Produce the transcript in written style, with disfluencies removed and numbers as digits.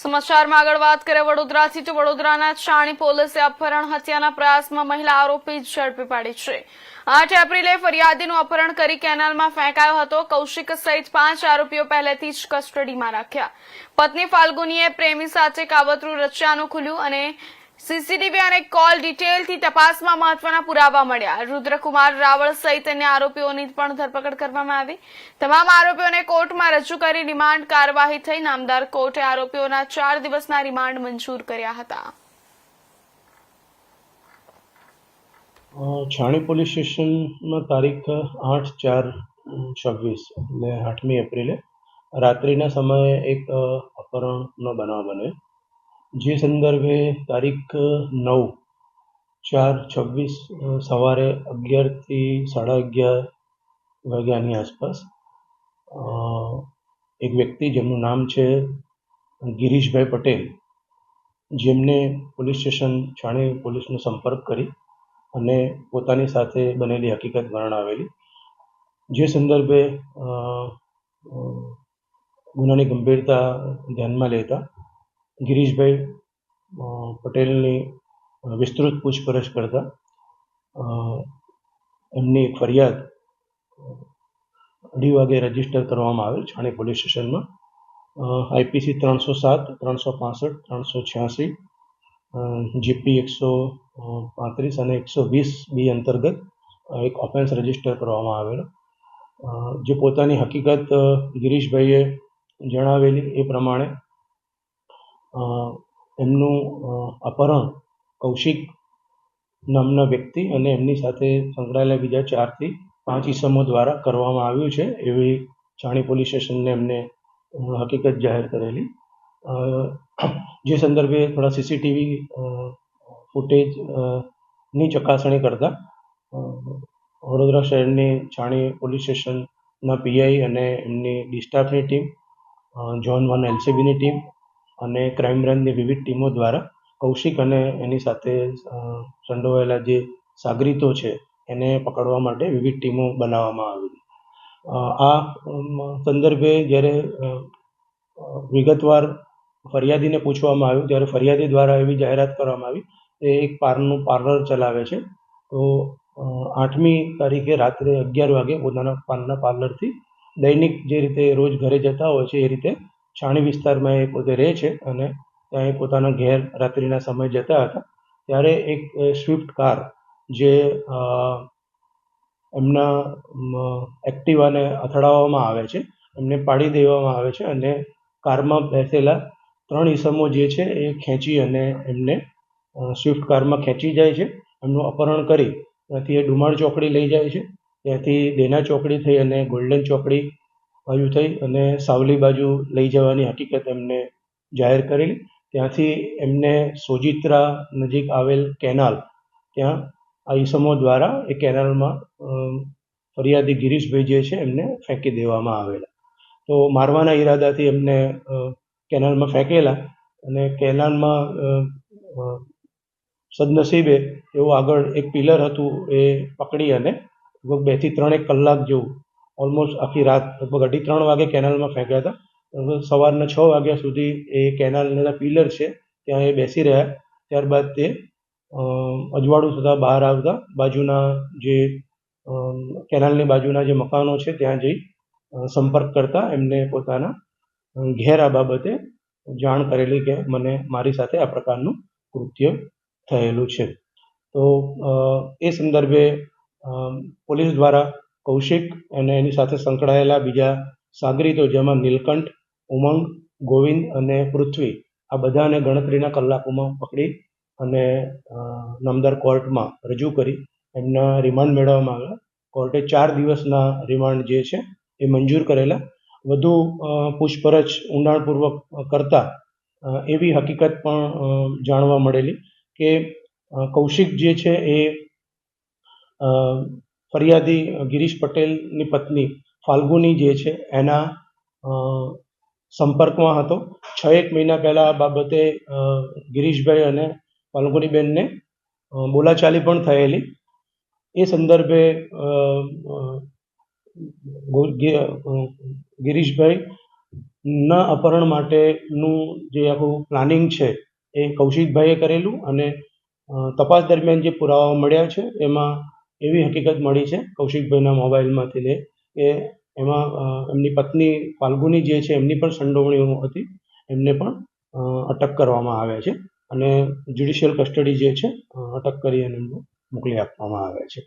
સમાચારમાં આગળ વાત કરીએ વડોદરાથી તો વડોદરાના ચાણી પોલીસે અપહરણ હત્યાના પ્રયાસમાં મહિલા આરોપી ઝડપી પાડી છે। 8 એપ્રિલે ફરિયાદીનું અપહરણ કરી કેનાલમાં ફેંકાયો હતો। કૌશિક સહિત 5 આરોપીઓ પહેલેથી જ કસ્ટડીમાં રાખ્યા। પત્ની ફાલ્ગુનીએ પ્રેમી સાથે કાવતરું રચ્યાનું ખુલ્યું અને સીસીટીવી અને કોલ ડિટેલથી તપાસમાં મહત્વના પુરાવા મળ્યા। રુદ્રકુમાર રાવળ સહિત અન્ય આરોપીઓની પણ ધરપકડ કરવામાં આવી। તમામ આરોપીઓને કોર્ટમાં રજૂ કરી રિમાન્ડ કાર્યવાહી થઈ। નામદાર કોર્ટે આરોપીઓના 4 દિવસના રિમાન્ડ મંજૂર કર્યા હતા। છાણી પોલીસ સ્ટેશનમાં તારીખ 8/4/26 એટલે 8મી એપ્રિલે રાત્રિના સમયે એક અપહરણનો બનાવ બન્યો, જે સંદર્ભે તારીખ 9/4/26 સવારે 11થી 11:30 વાગ્યાની આસપાસ એક વ્યક્તિ જેમનું નામ છે ગિરીશભાઈ પટેલ, જેમને પોલીસ સ્ટેશન છાણી પોલીસનો સંપર્ક કરી અને પોતાની સાથે બનેલી હકીકત વર્ણવેલી, જે સંદર્ભે ગુનાની ગંભીરતા ધ્યાનમાં લેતા ગિરીશભાઈ પટેલની વિસ્તૃત પૂછપરછ કરતા એમની એક ફરિયાદ 2:30 વાગે રજીસ્ટર કરવામાં આવેલ છાણી પોલીસ સ્ટેશનમાં। આઈપીસી 307, 365, 386, જીપી 135 અને 120B અંતર્ગત એક ઓફેન્સ રજીસ્ટર કરવામાં આવેલો, જે પોતાની હકીકત ગિરીશભાઈએ જણાવેલી એ પ્રમાણે એમનું અપહરણ કૌશિક નામના વ્યક્તિ અને એમની સાથે સંકળાયેલા બીજા 4 થી 5 ઈસમો દ્વારા કરવામાં આવ્યું છે, એવી છાણી પોલીસ સ્ટેશનને એમને હકીકત જાહેર કરેલી। જે સંદર્ભે થોડા સીસીટીવી ફૂટેજની ચકાસણી કરતા વડોદરા શહેરની છાણી પોલીસ સ્ટેશનના પીઆઈ અને એમની ડી સ્ટાફની ટીમ, ઝોન 1 એલસીબીની ટીમ અને ક્રાઇમ બ્રાન્ચની વિવિધ ટીમો દ્વારા કૌશિક અને એની સાથે સંડોવાયેલા જે સાગરીતો છે એને પકડવા માટે વિવિધ ટીમો બનાવવામાં આવેલી। આ સંદર્ભે જ્યારે વિગતવાર ફરિયાદીને પૂછવામાં આવ્યું ત્યારે ફરિયાદી દ્વારા એવી જાહેરાત કરવામાં આવી કે એક પાનનું પાર્લર ચલાવે છે, તો 8મી તારીખે રાત્રે 11 વાગે પોતાના પાનના પાર્લરથી દૈનિક જે રીતે રોજ ઘરે જતા હોય છે એ રીતે છાણી વિસ્તારમાં એ પોતે રહે છે અને ત્યાં એ પોતાના ઘેર રાત્રિના સમયે જતા હતા, ત્યારે એક સ્વિફ્ટ કાર જે એમના એક્ટિવાને અથડાવવામાં આવે છે, એમને પાડી દેવામાં આવે છે અને કારમાં બેસેલા 3 ઈસમો જે છે એ ખેંચી અને એમને સ્વિફ્ટ કારમાં ખેંચી જાય છે। એમનું અપહરણ કરી ત્યાંથી એ ડુમાળ ચોકડી લઈ જાય છે, ત્યાંથી દેના ચોકડી થઈ અને ગોલ્ડન ચોકડી બાજુ થઈ અને સાવલી બાજુ લઈ જવાની હકીકત એમને જાહેર કરેલી। ત્યાંથી એમને સોજિત્રા નજીક આવેલ કેનાલ, ત્યાં આ ઈસમો દ્વારા એ કેનાલમાં ફરિયાદી ગિરીશભાઈ જે છે એમને ફેંકી દેવામાં આવેલા। તો મારવાના ઈરાદાથી એમને કેનાલમાં ફેંકેલા અને કેનાલમાં સદનસીબે એવું આગળ એક પિલર હતું એ પકડી અને લગભગ 2 થી 3 કલાક જેવું, ઓલમોસ્ટ આખી રાત લગભગ 2:30-3 વાગે કેનાલમાં ફેંક્યા હતા, સવારના 6 વાગ્યા સુધી એ કેનાલના પિલર છે ત્યાં એ બેસી રહ્યા। ત્યારબાદ તે અજવાળું થતાં બહાર આવતા બાજુના જે કેનાલની બાજુના જે મકાનો છે ત્યાં જઈ સંપર્ક કરતા એમને પોતાના ઘેર આ બાબતે જાણ કરેલી કે મને મારી સાથે આ પ્રકારનું કૃત્ય થયેલું છે। તો એ સંદર્ભે પોલીસ દ્વારા કૌશિક અને એની સાથે સંકળાયેલા બીજા સાગરીતો, જેમાં નીલકંઠ, ઉમંગ, ગોવિંદ અને પૃથ્વી, આ બધાને ગણતરીના કલાકોમાં પકડી અને નામદાર કોર્ટમાં રજૂ કરી એમના રિમાન્ડ મેળવવામાં આવ્યા। કોર્ટે 4 દિવસના રિમાન્ડ જે છે એ મંજૂર કરેલા। વધુ પૂછપરછ ઊંડાણપૂર્વક કરતા એવી હકીકત પણ જાણવા મળેલી કે કૌશિક જે છે એ ફરિયાદી ગિરીશ પટેલની પત્ની ફાલ્ગુની જે છે એના સંપર્કમાં હતો। 6-1 મહિના પહેલાં આ બાબતે ગિરીશભાઈ અને ફાલ્ગુનીબેનને બોલાચાલી પણ થયેલી। એ સંદર્ભે ગિરીશભાઈ ના અપહરણ માટેનું જે આખું પ્લાનિંગ છે એ કૌશિકભાઈએ કરેલું અને તપાસ દરમિયાન જે પુરાવા મળ્યા છે એમાં એવી હકીકત મળી છે કૌશિકભાઈના મોબાઈલમાંથી કે એમાં એમની પત્ની ફાલ્ગુની જે છે એમની પણ સંડોવણીઓ હતી. એમને પણ અટક કરવામાં આવ્યા છે અને જ્યુડિશિયલ કસ્ટડી જે છે અટક કરી અને એમને મોકલી આપવામાં આવ્યા છે.